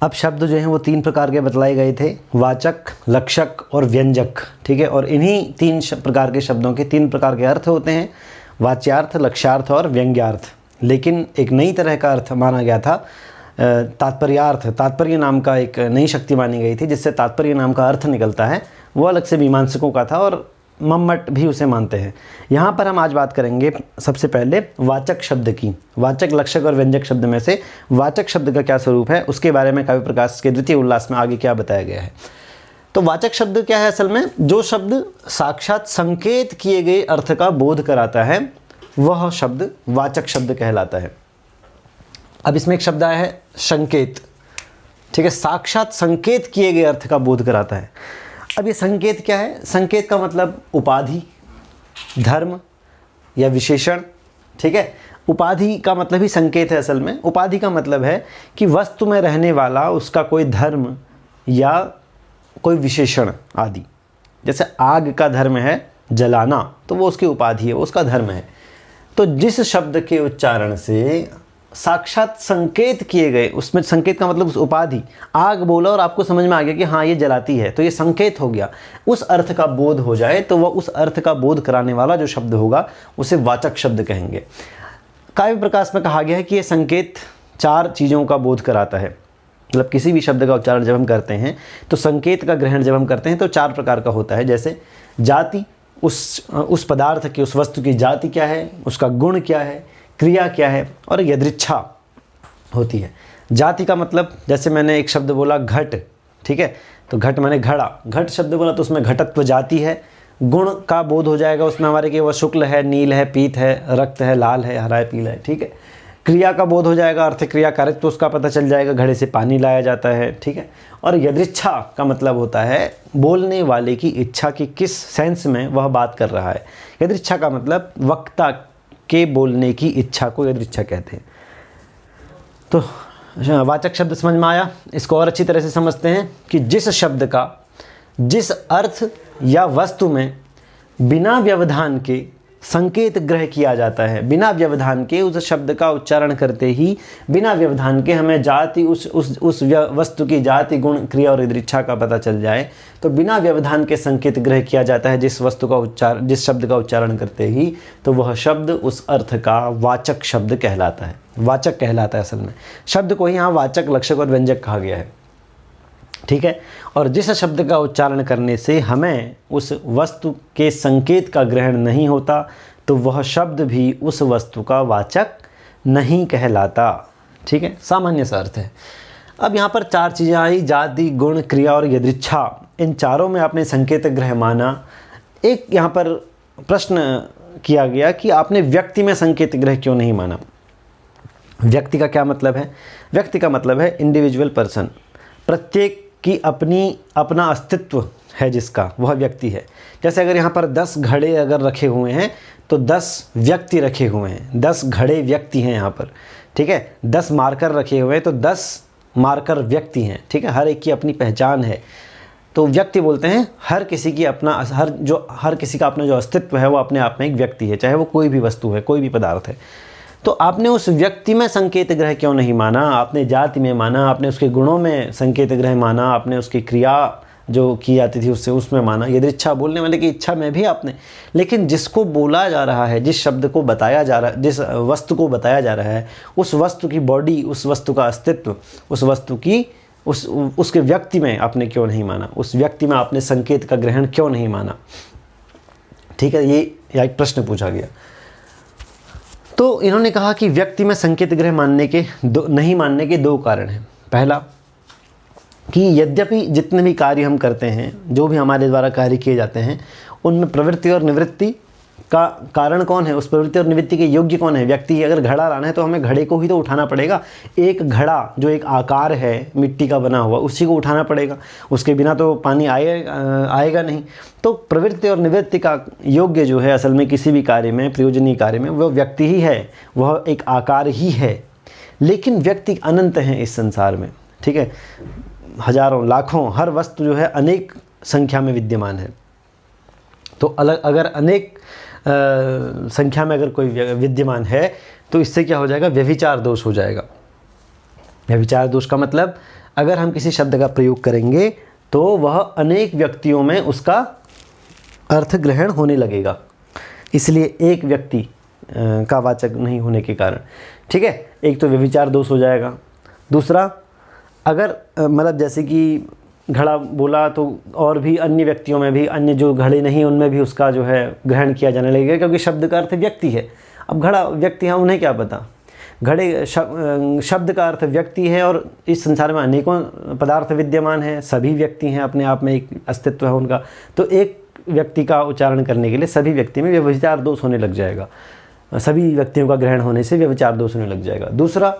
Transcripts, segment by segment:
अब शब्द जो हैं वो 3 प्रकार के बतलाए गए थे, वाचक, लक्षक और व्यंजक। ठीक है, और इन्हीं 3 प्रकार के शब्दों के 3 प्रकार के अर्थ होते हैं, वाच्यार्थ, लक्ष्यार्थ और व्यंग्यार्थ। लेकिन एक नई तरह का अर्थ माना गया था, तात्पर्यार्थ। तात्पर्य नाम का एक नई शक्ति मानी गई थी जिससे तात्पर्य नाम का अर्थ निकलता है, वो अलग से मीमांसकों का था और मम्मट भी उसे मानते हैं। यहाँ पर हम आज बात करेंगे सबसे पहले वाचक शब्द की। वाचक, लक्षक और व्यंजक शब्द में से वाचक शब्द का क्या स्वरूप है उसके बारे में काव्य प्रकाश के द्वितीय उल्लास में आगे क्या बताया गया है। तो वाचक शब्द क्या है? असल में जो शब्द साक्षात संकेत किए गए अर्थ का बोध कराता है वह शब्द वाचक शब्द कहलाता है। अब इसमें एक शब्द आया है संकेत। ठीक है, साक्षात संकेत किए गए अर्थ का बोध कराता है। अब ये संकेत क्या है? संकेत का मतलब उपाधि, धर्म या विशेषण। ठीक है, उपाधि का मतलब ही संकेत है। असल में उपाधि का मतलब है कि वस्तु में रहने वाला उसका कोई धर्म या कोई विशेषण आदि। जैसे आग का धर्म है जलाना, तो वो उसकी उपाधि है, वो उसका धर्म है। तो जिस शब्द के उच्चारण से साक्षात संकेत किए गए, उसमें संकेत का मतलब उस उपाधि, आग बोला और आपको समझ में आ गया कि हाँ ये जलाती है, तो ये संकेत हो गया, उस अर्थ का बोध हो जाए तो वह उस अर्थ का बोध कराने वाला जो शब्द होगा उसे वाचक शब्द कहेंगे। काव्य प्रकाश में कहा गया है कि ये संकेत 4 चीज़ों का बोध कराता है। मतलब किसी भी शब्द का उच्चारण जब हम करते हैं तो संकेत का ग्रहण जब हम करते हैं तो 4 प्रकार का होता है। जैसे जाति, उस पदार्थ की, उस वस्तु की जाति क्या है, उसका गुण क्या है, क्रिया क्या है, और यदृच्छा होती है। जाति का मतलब जैसे मैंने एक शब्द बोला घट, ठीक है, तो घट माने घड़ा, घट शब्द बोला तो उसमें घटत्व जाति है। गुण का बोध हो जाएगा उसमें हमारे कि वह शुक्ल है, नील है, पीत है, रक्त है, लाल है, हरा है, पीला है। ठीक है, क्रिया का बोध हो जाएगा, अर्थ क्रिया कार्य तो उसका पता चल जाएगा, घड़े से पानी लाया जाता है। ठीक है, और यदृच्छा का मतलब होता है बोलने वाले की इच्छा की किस सेंस में वह बात कर रहा है। यदृच्छा का मतलब वक्ता के बोलने की इच्छा को यदृच्छा कहते हैं। तो वाचक शब्द समझ में आया। इसको और अच्छी तरह से समझते हैं कि जिस शब्द का जिस अर्थ या वस्तु में बिना व्यवधान के संकेत ग्रह किया जाता है, बिना व्यवधान के उस शब्द का उच्चारण करते ही बिना व्यवधान के हमें जाति, उस वस्तु की जाति, गुण, क्रिया और यदृच्छा का पता चल जाए, तो बिना व्यवधान के संकेत ग्रह किया जाता है जिस शब्द का उच्चारण करते ही, तो वह शब्द उस अर्थ का वाचक शब्द कहलाता है। वाचक कहलाता है असल में। शब्द को ही यहाँ वाचक, लक्षक और व्यंजक कहा गया है। ठीक है, और जिस शब्द का उच्चारण करने से हमें उस वस्तु के संकेत का ग्रहण नहीं होता तो वह शब्द भी उस वस्तु का वाचक नहीं कहलाता। ठीक है, सामान्य सा अर्थ है। अब यहाँ पर 4 चीज़ें आई, जाति, गुण, क्रिया और यदृच्छा। इन चारों में आपने संकेत ग्रह माना। एक यहाँ पर प्रश्न किया गया कि आपने व्यक्ति में संकेत ग्रह क्यों नहीं माना। व्यक्ति का क्या मतलब है? व्यक्ति का मतलब है इंडिविजुअल पर्सन। प्रत्येक की अपना अस्तित्व है जिसका, वह व्यक्ति है। जैसे अगर यहाँ पर 10 घड़े अगर रखे हुए हैं तो 10 व्यक्ति रखे हुए हैं, 10 घड़े व्यक्ति हैं यहाँ पर। ठीक है, 10 मार्कर रखे हुए हैं तो 10 मार्कर व्यक्ति हैं। ठीक है, हर एक की अपनी पहचान है। तो व्यक्ति बोलते हैं हर किसी की हर किसी का अपना जो अस्तित्व है वो अपने आप में एक व्यक्ति है, चाहे वो कोई भी वस्तु है, कोई भी पदार्थ है। तो आपने उस व्यक्ति में संकेत ग्रह क्यों नहीं माना? आपने जाति में माना, आपने उसके गुणों में संकेत ग्रह माना, आपने उसकी क्रिया जो की जाती थी उसमें माना, यदृच्छा बोलने वाले की इच्छा में भी आपने। लेकिन जिसको बोला जा रहा है, जिस शब्द को बताया जा रहा है, जिस वस्तु को बताया जा रहा है, उस वस्तु की बॉडी, उस वस्तु का अस्तित्व, उस वस्तु की उसके व्यक्ति में आपने क्यों नहीं माना? उस व्यक्ति में आपने संकेत का ग्रहण क्यों नहीं माना? ठीक है, ये एक प्रश्न पूछा गया। तो इन्होंने कहा कि व्यक्ति में संकेत ग्रह नहीं मानने के 2 कारण हैं। पहला कि यद्यपि जितने भी कार्य हम करते हैं, जो भी हमारे द्वारा कार्य किए जाते हैं, उनमें प्रवृत्ति और निवृत्ति का कारण कौन है? उस प्रवृत्ति और निवृत्ति के योग्य कौन है? व्यक्ति ही। अगर घड़ा लाना है तो हमें घड़े को ही तो उठाना पड़ेगा। एक घड़ा जो एक आकार है मिट्टी का बना हुआ, उसी को उठाना पड़ेगा, उसके बिना तो पानी आएगा नहीं। तो प्रवृत्ति और निवृत्ति का योग्य जो है असल में किसी भी कार्य में, प्रयोजनीय कार्य में, वह व्यक्ति ही है, वह एक आकार ही है। लेकिन व्यक्ति अनंत हैं इस संसार में। ठीक है, हजारों, लाखों, हर वस्तु जो है अनेक संख्या में विद्यमान है। तो अगर अनेक संख्या में अगर कोई विद्यमान है तो इससे क्या हो जाएगा? व्यभिचार दोष हो जाएगा। व्यभिचार दोष का मतलब अगर हम किसी शब्द का प्रयोग करेंगे तो वह अनेक व्यक्तियों में उसका अर्थ ग्रहण होने लगेगा, इसलिए एक व्यक्ति का वाचक नहीं होने के कारण। ठीक है, एक तो व्यभिचार दोष हो जाएगा। दूसरा, अगर मतलब जैसे कि घड़ा बोला तो और भी अन्य व्यक्तियों में भी, अन्य जो घड़े नहीं उनमें भी उसका जो है ग्रहण किया जाने लगेगा, क्योंकि शब्द का अर्थ व्यक्ति है। अब घड़ा व्यक्ति है, उन्हें क्या पता, घड़े शब्द का अर्थ व्यक्ति है और इस संसार में अनेकों पदार्थ विद्यमान हैं, सभी व्यक्ति हैं, अपने आप में एक अस्तित्व है उनका। तो एक व्यक्ति का उच्चारण करने के लिए सभी व्यक्ति में व्यभिचार दोष होने लग जाएगा, सभी व्यक्तियों का ग्रहण होने से व्यभिचार दोष होने लग जाएगा। दूसरा,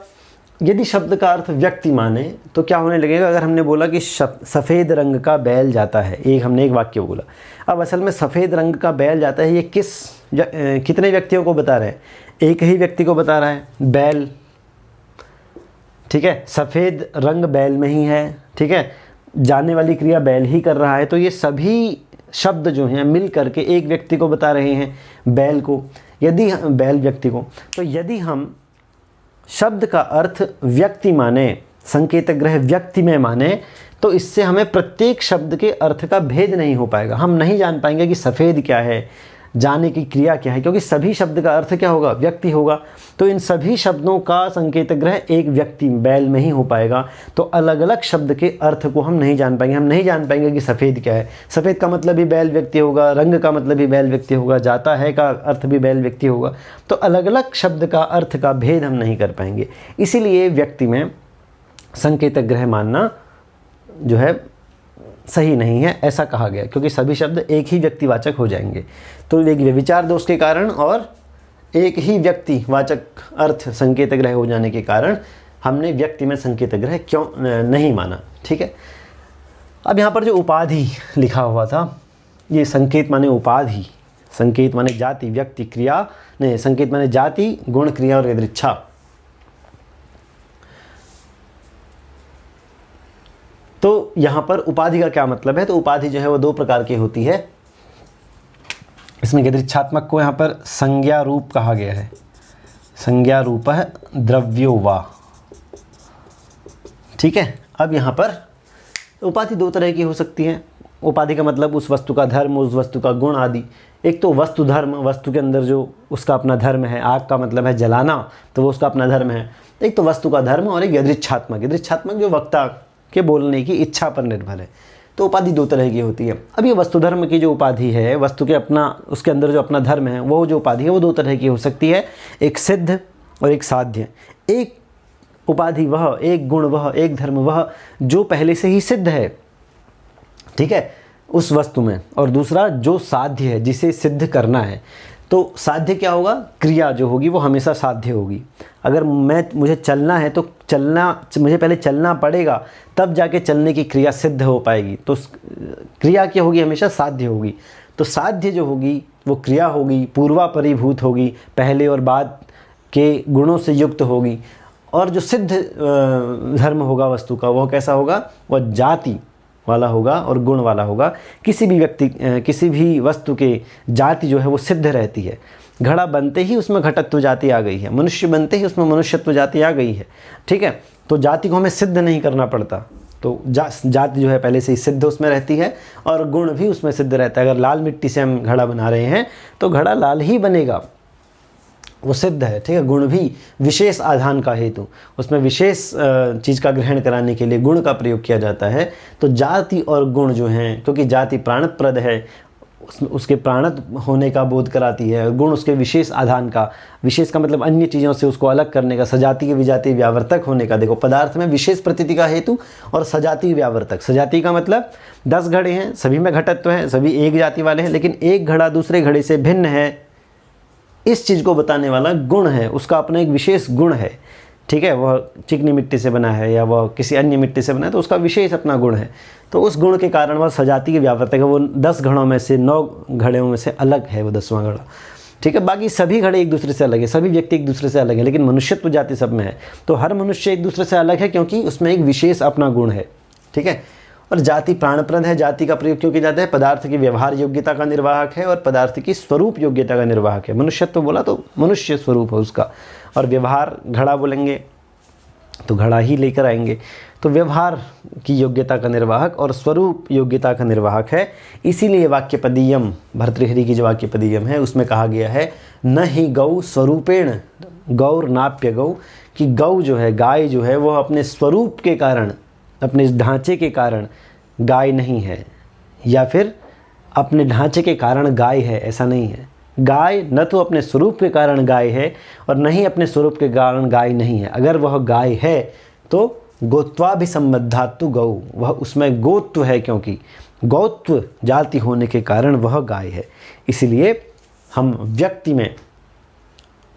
यदि शब्द का अर्थ व्यक्ति माने तो क्या होने लगेगा, अगर हमने बोला कि सफ़ेद रंग का बैल जाता है, हमने एक वाक्य बोला, अब असल में सफ़ेद रंग का बैल जाता है, ये कितने व्यक्तियों को बता रहे हैं, एक ही व्यक्ति को बता रहा है, बैल। ठीक है, सफ़ेद रंग बैल में ही है। ठीक है, जाने वाली क्रिया बैल ही कर रहा है, तो ये सभी शब्द जो हैं मिल करके एक व्यक्ति को बता रहे हैं, बैल को, बैल व्यक्ति को। तो यदि हम शब्द का अर्थ व्यक्ति माने, संकेत ग्रह व्यक्ति में माने, तो इससे हमें प्रत्येक शब्द के अर्थ का भेद नहीं हो पाएगा। हम नहीं जान पाएंगे कि सफ़ेद क्या है, जाने की क्रिया क्या है, क्योंकि सभी शब्द का अर्थ क्या होगा, व्यक्ति होगा। तो इन सभी शब्दों का संकेत ग्रह एक व्यक्ति बैल में ही हो पाएगा। तो अलग अलग शब्द के अर्थ को हम नहीं जान पाएंगे। हम नहीं जान पाएंगे कि सफ़ेद क्या है, सफ़ेद का मतलब भी बैल व्यक्ति होगा, रंग का मतलब भी बैल व्यक्ति होगा, जाता है का अर्थ भी बैल व्यक्ति होगा। तो अलग अलग शब्द का अर्थ का भेद हम नहीं कर पाएंगे। इसीलिए व्यक्ति में संकेत ग्रह मानना जो है सही नहीं है, ऐसा कहा गया, क्योंकि सभी शब्द एक ही व्यक्तिवाचक हो जाएंगे। तो एक व्यभिचार दोष के कारण और एक ही व्यक्तिवाचक अर्थ संकेत ग्रह हो जाने के कारण हमने व्यक्ति में संकेत ग्रह क्यों नहीं माना। ठीक है, अब यहाँ पर जो उपाधि लिखा हुआ था, ये संकेत माने उपाधि, संकेत माने जाति, व्यक्ति, क्रिया नहीं, संकेत माने जाति, गुण, क्रिया और यदृच्छा। तो यहाँ पर उपाधि का क्या मतलब है, तो उपाधि जो है वो दो प्रकार की होती है। इसमें यदृच्छात्मक को यहाँ पर संज्ञा रूप कहा गया है, संज्ञा रूप है द्रव्यो वा। ठीक है, अब यहाँ पर उपाधि दो तरह की हो सकती है। उपाधि का मतलब उस वस्तु का धर्म, उस वस्तु का गुण आदि। एक तो वस्तु धर्म, वस्तु के अंदर जो उसका अपना धर्म है, आग का मतलब है जलाना, तो वो उसका अपना धर्म है। एक तो वस्तु का धर्म और एक यदृच्छात्मक, यदृच्छात्मक जो वक्ता के बोलने की इच्छा पर निर्भर है। तो उपाधि दो तरह की होती है। अब ये वस्तु धर्म की जो उपाधि है, वस्तु के अपना, उसके अंदर जो अपना धर्म है, वो जो उपाधि है वो दो तरह की हो सकती है, एक सिद्ध और एक साध्य। एक उपाधि वह, एक गुण वह, एक धर्म वह जो पहले से ही सिद्ध है, ठीक है, उस वस्तु में, और दूसरा जो साध्य है, जिसे सिद्ध करना है। तो साध्य क्या होगा, क्रिया जो होगी वो हमेशा साध्य होगी। अगर मुझे चलना है तो मुझे पहले चलना पड़ेगा, तब जाके चलने की क्रिया सिद्ध हो पाएगी। तो क्रिया क्या होगी, हमेशा साध्य होगी। तो साध्य जो होगी वो क्रिया होगी, पूर्वापरिभूत होगी, पहले और बाद के गुणों से युक्त होगी। और जो सिद्ध धर्म होगा वस्तु का, वह कैसा होगा, वह जाति वाला होगा और गुण वाला होगा। किसी भी वस्तु के जाति जो है वो सिद्ध रहती है। घड़ा बनते ही उसमें घटत्व जाति आ गई है, मनुष्य बनते ही उसमें मनुष्यत्व जाति आ गई है। ठीक है, तो जाति को हमें सिद्ध नहीं करना पड़ता। तो जाति जो है पहले से ही सिद्ध उसमें रहती है और गुण भी उसमें सिद्ध रहता है। अगर लाल मिट्टी से हम घड़ा बना रहे हैं तो घड़ा लाल ही बनेगा, वो सिद्ध है। ठीक है, गुण भी विशेष आधान का हेतु, उसमें विशेष चीज़ का ग्रहण कराने के लिए गुण का प्रयोग किया जाता है। तो जाति और गुण जो हैं, क्योंकि जाति प्राणप्रद है, उसके प्राणत होने का बोध कराती है, गुण उसके विशेष आधान का, विशेष का मतलब अन्य चीज़ों से उसको अलग करने का, सजाति के विजाति व्यावर्तक होने का। देखो, पदार्थ में विशेष प्रतीति का हेतु और सजाति व्यावर्तक। सजाति का मतलब 10 घड़े हैं, सभी में घटत्व है, सभी एक जाति वाले हैं, लेकिन एक घड़ा दूसरे घड़े से भिन्न है, इस चीज़ को बताने वाला गुण है, उसका अपना एक विशेष गुण है। ठीक है, वह चिकनी मिट्टी से बना है या वह किसी अन्य मिट्टी से बना है, तो उसका विशेष अपना गुण है। तो उस गुण के कारण वह सजाति के व्यावर्तक है। वो 10 घड़ों में से 9 घड़ों में से अलग है वो 10वां घड़ा। ठीक है, बाकी सभी घड़े एक दूसरे से अलग है, सभी व्यक्ति एक दूसरे से अलग है, लेकिन मनुष्यत्व जाति सब में है। तो हर मनुष्य एक दूसरे से अलग है क्योंकि उसमें एक विशेष अपना गुण है। ठीक है, और जाति प्राणप्रद है। जाति का प्रयोग क्यों किया जाता है, पदार्थ की व्यवहार योग्यता का निर्वाहक है और पदार्थ की स्वरूप योग्यता का निर्वाहक है। मनुष्यत्व बोला तो मनुष्य स्वरूप है उसका, और व्यवहार घड़ा बोलेंगे तो घड़ा ही लेकर आएंगे। तो व्यवहार की योग्यता का निर्वाहक और स्वरूप योग्यता का निर्वाहक है। इसीलिए वाक्यपदीयम, भर्तृहरि की जो वाक्यपदीयम है उसमें कहा गया है न ही गौ स्वरूपेण गौर नाप्य गौ, कि गौ जो है, गाय जो है, वो अपने स्वरूप के कारण, अपने ढांचे के कारण गाय नहीं है, या फिर अपने ढांचे के कारण गाय है, ऐसा नहीं है। गाय न तो अपने स्वरूप के कारण गाय है और न ही अपने स्वरूप के कारण गाय नहीं है। अगर वह गाय है तो गोत्वाभिसंबद्धातु गौ, वह उसमें गोत्व है, क्योंकि गोत्व जाति होने के कारण वह गाय है। इसलिए हम व्यक्ति में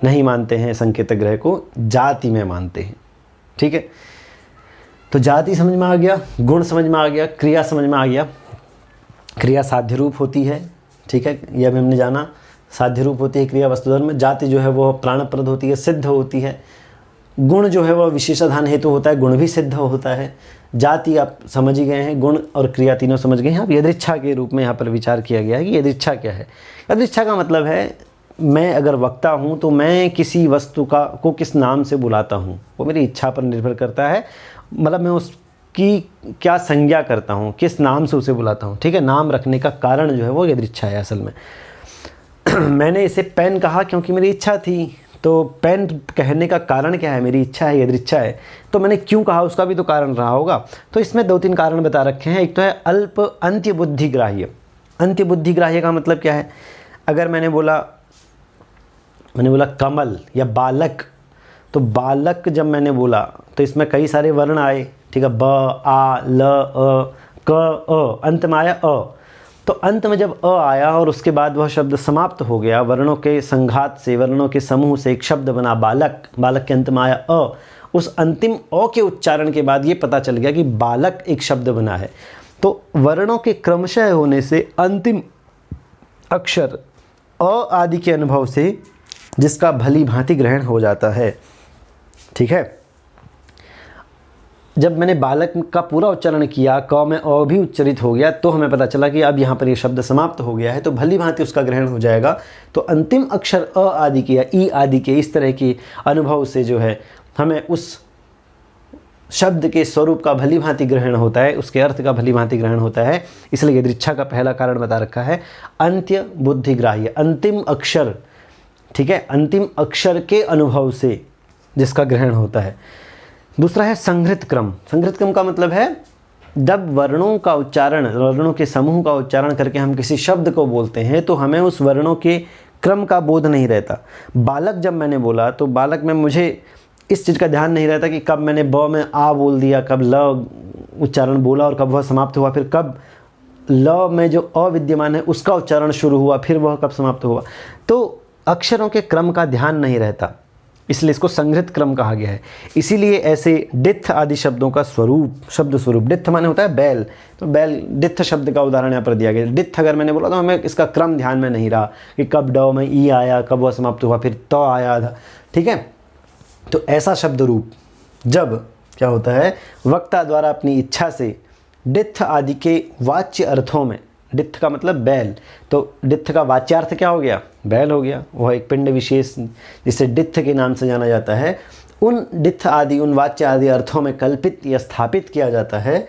नहीं मानते हैं संकेत ग्रह को, जाति में मानते हैं। ठीक है, तो जाति समझ में आ गया, गुण समझ में आ गया, क्रिया समझ में आ गया। क्रिया साध्य रूप होती है, ठीक है, यह भी हमने जाना, साध्य रूप होती है क्रिया वस्तुधर्म में। जाति जो है वो प्राणप्रद होती है, सिद्ध होती है। गुण जो है वह विशेषाधान हेतु होता है, गुण भी सिद्ध होता है। जाति आप समझ ही गए हैं, गुण और क्रिया तीनों समझ गए हैं। अब यदृच्छा के रूप में यहाँ पर विचार किया गया है कि यदृच्छा क्या है। यदृच्छा का मतलब है, मैं अगर वक्ता हूँ तो मैं किसी वस्तु को किस नाम से बुलाता हूँ, वो मेरी इच्छा पर निर्भर करता है। मतलब मैं उसकी क्या संज्ञा करता हूँ, किस नाम से उसे बुलाता हूँ। ठीक है, नाम रखने का कारण जो है वो यदृच्छा है असल में। मैंने इसे पेन कहा क्योंकि मेरी इच्छा थी, तो पेन कहने का कारण क्या है, मेरी इच्छा है, यदृच्छा है। तो मैंने क्यों कहा उसका भी तो कारण रहा होगा। तो इसमें 2-3 कारण बता रखे हैं। एक तो है अल्प अंत्य बुद्धिग्राह्य। अंत्य बुद्धिग्राह्य का मतलब क्या है, अगर मैंने बोला कमल या बालक, तो बालक जब मैंने बोला तो इसमें कई सारे वर्ण आए। ठीक है, ब, आ, ल, अ, क, अ, अंत में आया अ। तो अंत में जब अ आया और उसके बाद वह शब्द समाप्त हो गया, वर्णों के संघात से, वर्णों के समूह से एक शब्द बना बालक। बालक के अंत में आया अ। उस अंतिम अ के उच्चारण के बाद ये पता चल गया कि बालक एक शब्द बना है। तो वर्णों के क्रमशः होने से अंतिम अक्षर अ आदि के अनुभव से जिसका भली भांति ग्रहण हो जाता है। ठीक है, जब मैंने बालक का पूरा उच्चारण किया, क में अ भी उच्चरित हो गया, तो हमें पता चला कि अब यहाँ पर ये शब्द समाप्त हो गया है, तो भली भांति उसका ग्रहण हो जाएगा। तो अंतिम अक्षर अ आदि के या ई आदि के इस तरह की अनुभव से जो है हमें उस शब्द के स्वरूप का भली भांति ग्रहण होता है, उसके अर्थ का भली भांति ग्रहण होता है। इसलिए यदृच्छा का पहला कारण बता रखा है अंत्य बुद्धिग्राह्य, अंतिम अक्षर। ठीक है, अंतिम अक्षर के अनुभव से जिसका ग्रहण होता है। दूसरा है संघृत क्रम। संघृत क्रम का मतलब है जब वर्णों का उच्चारण, वर्णों के समूह का उच्चारण करके हम किसी शब्द को बोलते हैं तो हमें उस वर्णों के क्रम का बोध नहीं रहता। बालक जब मैंने बोला तो बालक में मुझे इस चीज़ का ध्यान नहीं रहता कि कब मैंने ब में आ बोल दिया, कब ल उच्चारण बोला और कब वह समाप्त हुआ, फिर कब ल में जो अविद्यमान है उसका उच्चारण शुरू हुआ, फिर वह कब समाप्त हुआ। तो अक्षरों के क्रम का ध्यान नहीं रहता, इसलिए इसको संघृत क्रम कहा गया है। इसीलिए ऐसे डित्थ आदि शब्दों का स्वरूप, शब्द स्वरूप, डित्थ माने होता है बैल, तो बैल डित्थ शब्द का उदाहरण यहाँ पर दिया गया। डित्थ अगर मैंने बोला तो हमें इसका क्रम ध्यान में नहीं रहा कि कब ड में ई आया, कब वह समाप्त हुआ, फिर त आया था। ठीक है, तो ऐसा शब्द रूप जब क्या होता है, वक्ता द्वारा अपनी इच्छा से डित्थ आदि के वाच्य अर्थों में, डित्थ का मतलब बैल, तो डित्थ का वाच्यार्थ क्या हो गया, बैल हो गया। वह एक पिंड विशेष जिसे डित्थ के नाम से जाना जाता है, उन डित्थ आदि, उन वाच्य आदि अर्थों में कल्पित या स्थापित किया जाता है।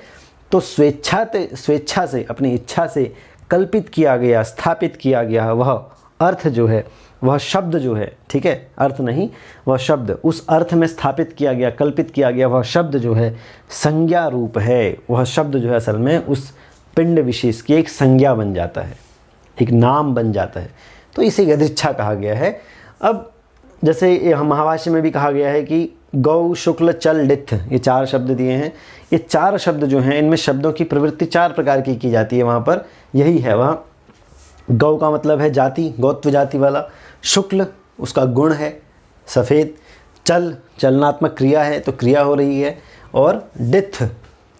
तो स्वेच्छा से, अपनी इच्छा से कल्पित किया गया, स्थापित किया गया वह अर्थ जो है, वह शब्द जो है, ठीक है, अर्थ नहीं, वह शब्द, उस अर्थ में स्थापित किया गया, कल्पित किया गया वह शब्द जो है संज्ञा रूप है। वह शब्द जो है असल में उस पिंड विशेष की एक संज्ञा बन जाता है, एक नाम बन जाता है। तो इसे यदृच्छा कहा गया है। अब जैसे महाभाष्य में भी कहा गया है कि गौ, शुक्ल, चल, डित्थ, ये 4 शब्द दिए हैं। ये 4 शब्द जो हैं इनमें शब्दों की प्रवृत्ति 4 प्रकार की जाती है। वहाँ पर यही है, वहाँ गौ का मतलब है जाति, गौत्व जाति वाला। शुक्ल उसका गुण है सफ़ेद। चल चलनात्मक क्रिया है, तो क्रिया हो रही है। और डित्थ,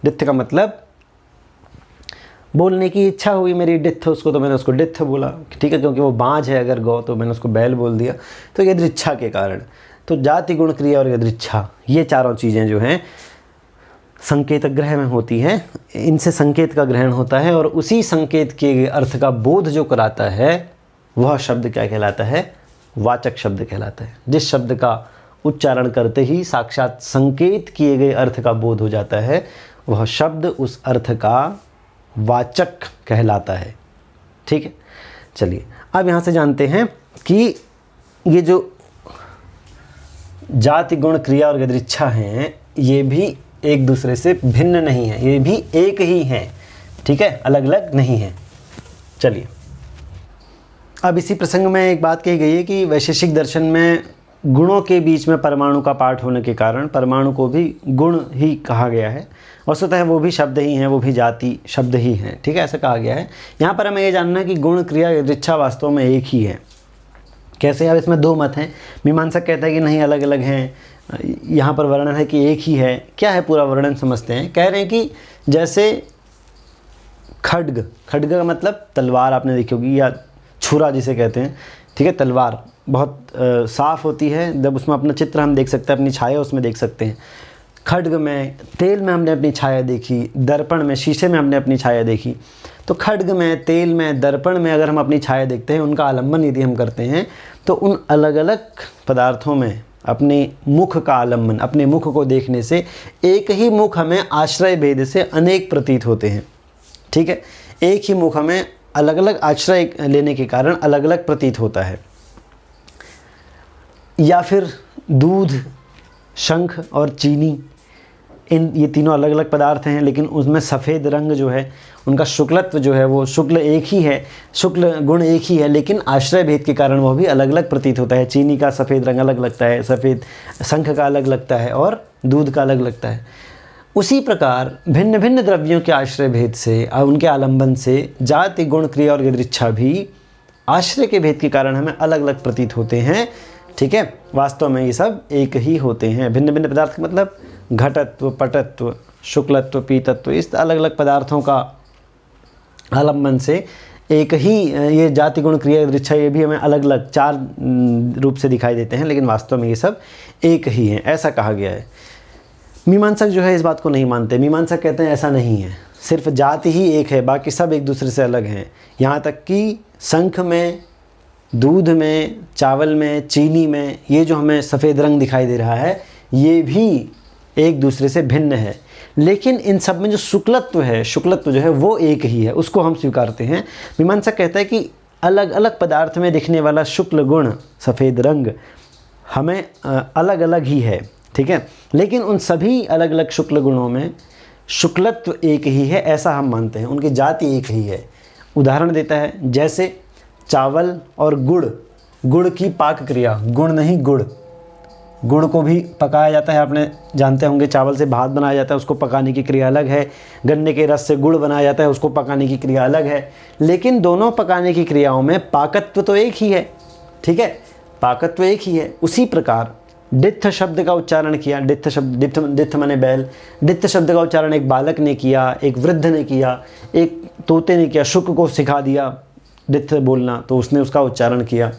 डित्थ का मतलब बोलने की इच्छा हुई मेरी, डित्थ उसको, तो मैंने उसको डित्थ बोला। ठीक है, क्योंकि वो बाँझ है अगर गौ, तो मैंने उसको बैल बोल दिया। तो यदृच्छा के कारण, तो जाति, गुण, क्रिया और यदृच्छा, ये चारों चीज़ें जो हैं संकेत ग्रह में होती हैं। इनसे संकेत का ग्रहण होता है और उसी संकेत के अर्थ का बोध जो कराता है वह शब्द क्या कहलाता है, वाचक शब्द कहलाता है। जिस शब्द का उच्चारण करते ही साक्षात संकेत किए गए अर्थ का बोध हो जाता है, वह शब्द उस अर्थ का वाचक कहलाता है। ठीक है, चलिए अब यहाँ से जानते हैं कि ये जो जाति गुण क्रिया और गदृच्छा हैं ये भी एक दूसरे से भिन्न नहीं है, ये भी एक ही हैं। ठीक है, अलग अलग नहीं है। चलिए अब इसी प्रसंग में एक बात कही गई है कि वैशेषिक दर्शन में गुणों के बीच में परमाणु का पाठ होने के कारण परमाणु को भी गुण ही कहा गया है। वस्तुतः वो भी शब्द ही हैं, वो भी जाति शब्द ही हैं। ठीक है, ऐसा कहा गया है। यहाँ पर हमें ये जानना है कि गुण क्रिया गदृच्छा वास्तव में एक ही है। कैसे? अब इसमें दो मत हैं। मीमांसक कहता है कि नहीं अलग अलग हैं, यहाँ पर वर्णन है कि एक ही है। क्या है पूरा वर्णन समझते हैं। कह रहे हैं कि जैसे खड्ग, खड्ग का मतलब तलवार आपने देखी होगी, या छुरा जिसे कहते हैं। ठीक है, तलवार बहुत साफ़ होती है, जब उसमें अपना चित्र हम देख सकते हैं, अपनी छाया उसमें देख सकते हैं। खड्ग में, तेल में हमने अपनी छाया देखी, दर्पण में, शीशे में हमने अपनी छाया देखी। तो खड्ग में, तेल में, दर्पण में अगर हम अपनी छाया देखते हैं, उनका आलम्बन यदि हम करते हैं तो उन अलग अलग पदार्थों में अपने मुख का आलम्बन, अपने मुख को देखने से एक ही मुख हमें आश्रय भेद से अनेक प्रतीत होते हैं। ठीक है, एक ही मुख हमें अलग अलग आश्रय लेने के कारण अलग अलग प्रतीत होता है। या फिर दूध, शंख और चीनी, ये तीनों अलग अलग पदार्थ हैं, लेकिन उसमें सफ़ेद रंग जो है, उनका शुक्लत्व जो है वो शुक्ल एक ही है, शुक्ल गुण एक ही है, लेकिन आश्रय भेद के कारण वह भी अलग अलग प्रतीत होता है। चीनी का सफ़ेद रंग अलग लगता है, सफ़ेद शंख का अलग लगता है और दूध का अलग लगता है। उसी प्रकार भिन्न भिन्न द्रव्यों के आश्रय भेद से और उनके आलंबन से जाति गुण क्रिया और गदृच्छा भी आश्रय के भेद के कारण हमें अलग अलग प्रतीत होते हैं। ठीक है, वास्तव में ये सब एक ही होते हैं। भिन्न भिन्न पदार्थ का मतलब घटत्व, पटत्व, शुक्लत्व, पीतत्व, इस अलग अलग पदार्थों का आलंबन से एक ही ये जाति गुण क्रिया गदृच्छा, ये भी हमें अलग अलग चार रूप से दिखाई देते हैं, लेकिन वास्तव में ये सब एक ही हैं, ऐसा कहा गया है। मीमांसक जो है इस बात को नहीं मानते। मीमांसक कहते हैं ऐसा नहीं है, सिर्फ जाति ही एक है, बाकी सब एक दूसरे से अलग हैं। यहाँ तक कि शंख में, दूध में, चावल में, चीनी में ये जो हमें सफ़ेद रंग दिखाई दे रहा है ये भी एक दूसरे से भिन्न है, लेकिन इन सब में जो शुक्लत्व है, शुक्लत्व जो है वो एक ही है, उसको हम स्वीकारते हैं। मीमांसक कहता है कि अलग अलग पदार्थ में दिखने वाला शुक्ल गुण, सफ़ेद रंग, हमें अलग अलग ही है। ठीक है, लेकिन उन सभी अलग अलग शुक्ल गुणों में शुक्लत्व एक ही है, ऐसा हम मानते हैं, उनकी जाति एक ही है। उदाहरण देता है, जैसे चावल और गुड़, गुड़ की पाक क्रिया, गुड़ नहीं गुड़, गुड़ को भी पकाया जाता है, आपने जानते होंगे। चावल से भात बनाया जाता है, उसको पकाने की क्रिया अलग है। गन्ने के रस से गुड़ बनाया जाता है, उसको पकाने की क्रिया अलग है। लेकिन दोनों पकाने की क्रियाओं में पाकत्व तो एक ही है। ठीक है, पाकत्व एक ही है। उसी प्रकार डित्थ शब्द का उच्चारण किया, डित्थ शब्द, डित्थ माने बैल, डित्थ शब्द का उच्चारण एक बालक ने किया, एक वृद्ध ने किया, एक तोते ने किया, शुक को सिखा दिया डित्थ बोलना, तो उसने उसका उच्चारण किया।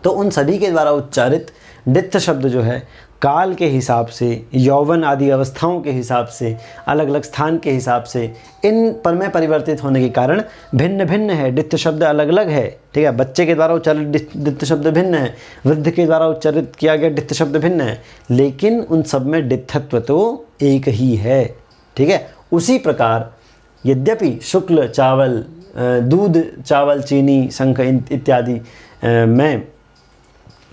तो उन सभी के द्वारा उच्चारित डित्थ शब्द जो है काल के हिसाब से, यौवन आदि अवस्थाओं के हिसाब से, अलग अलग स्थान के हिसाब से इन पर में परिवर्तित होने के कारण भिन्न भिन्न है। डित्थ शब्द अलग अलग है। ठीक है, बच्चे के द्वारा उच्चारित डित्थ शब्द भिन्न है, वृद्ध के द्वारा उच्चारित किया गया डित्थ शब्द भिन्न है, लेकिन उन सब में डित्थत्व तो एक ही है। ठीक है, उसी प्रकार यद्यपि शुक्ल चावल, दूध, चावल, चीनी, शंख इत्यादि में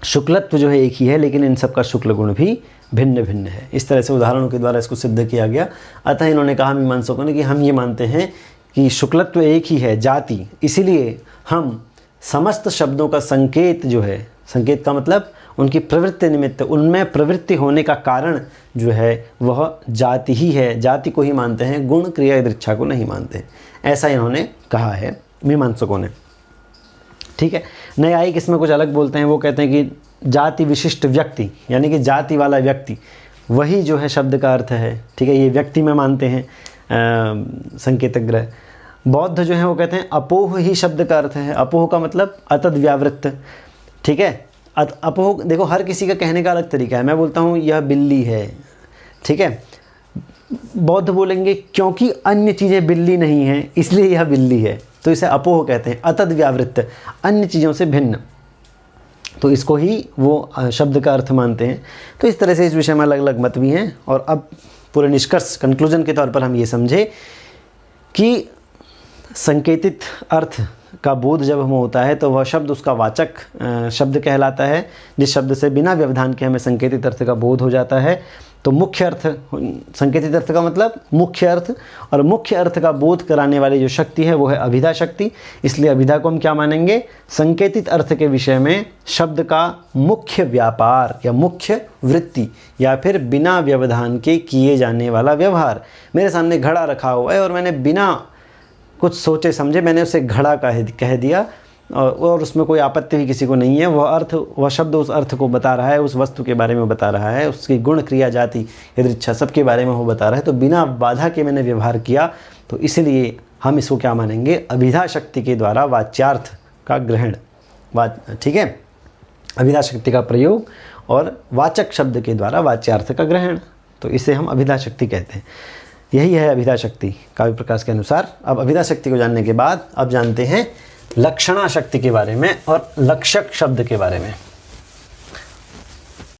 शुक्लत्व जो है एक ही है, लेकिन इन सब का शुक्ल गुण भी भिन्न भिन्न है। इस तरह से उदाहरणों के द्वारा इसको सिद्ध किया गया। अतः इन्होंने कहा मीमांसकों ने कि हम ये मानते हैं कि शुक्लत्व एक ही है, जाति, इसीलिए हम समस्त शब्दों का संकेत जो है, संकेत का मतलब उनकी प्रवृत्ति निमित्त, उनमें प्रवृत्ति होने का कारण जो है वह जाति ही है, जाति को ही मानते हैं, गुण क्रिया गदृच्छा को नहीं मानते। ऐसा इन्होंने कहा है मीमांसकों ने। ठीक है, न्यायिक इसमें कुछ अलग बोलते हैं। वो कहते हैं कि जाति विशिष्ट व्यक्ति, यानी कि जाति वाला व्यक्ति, वही जो है शब्द का अर्थ है। ठीक है, ये व्यक्ति में मानते हैं संकेतक ग्रह। बौद्ध जो है वो कहते हैं अपोह ही शब्द का अर्थ है। अपोह का मतलब अतद व्यावृत्त। ठीक है, अपोह देखो हर किसी का कहने का अलग तरीका है। मैं बोलता हूँ यह बिल्ली है, ठीक है, बौद्ध बोलेंगे क्योंकि अन्य चीज़ें बिल्ली नहीं हैं इसलिए यह बिल्ली है, तो इसे अपोह कहते हैं, अतद व्यावृत्त, अन्य चीज़ों से भिन्न। तो इसको ही वो शब्द का अर्थ मानते हैं। तो इस तरह से इस विषय में अलग अलग मत भी हैं। और अब पूरे निष्कर्ष कंक्लूजन के तौर पर हम ये समझे कि संकेतित अर्थ का बोध जब हमें होता है तो वह शब्द उसका वाचक शब्द कहलाता है। जिस शब्द से बिना व्यवधान के हमें संकेतित अर्थ का बोध हो जाता है तो मुख्य अर्थ, संकेतित अर्थ का मतलब मुख्य अर्थ, और मुख्य अर्थ का बोध कराने वाली जो शक्ति है वो है अभिधा शक्ति। इसलिए अभिधा को हम क्या मानेंगे? संकेतित अर्थ के विषय में शब्द का मुख्य व्यापार या मुख्य वृत्ति या फिर बिना व्यवधान के किए जाने वाला व्यवहार। मेरे सामने घड़ा रखा हुआ है और मैंने बिना कुछ सोचे समझे मैंने उसे घड़ा कह दिया और उसमें कोई आपत्ति भी किसी को नहीं है। वह शब्द उस अर्थ को बता रहा है, उस वस्तु के बारे में बता रहा है, उसकी गुण क्रिया जाति यदृच्छा सबके बारे में वो बता रहा है। तो बिना बाधा के मैंने व्यवहार किया, तो इसलिए हम इसको क्या मानेंगे? अभिधा शक्ति के द्वारा वाच्यार्थ का ग्रहण। ठीक है, अभिधा शक्ति का प्रयोग और वाचक शब्द के द्वारा वाच्यार्थ का ग्रहण, तो इसे हम अभिधा शक्ति कहते हैं। यही है अभिधा शक्ति काव्य प्रकाश के अनुसार। अब अभिधा शक्ति को जानने के बाद अब जानते हैं लक्षणा शक्ति के बारे में और लक्षक शब्द के बारे में।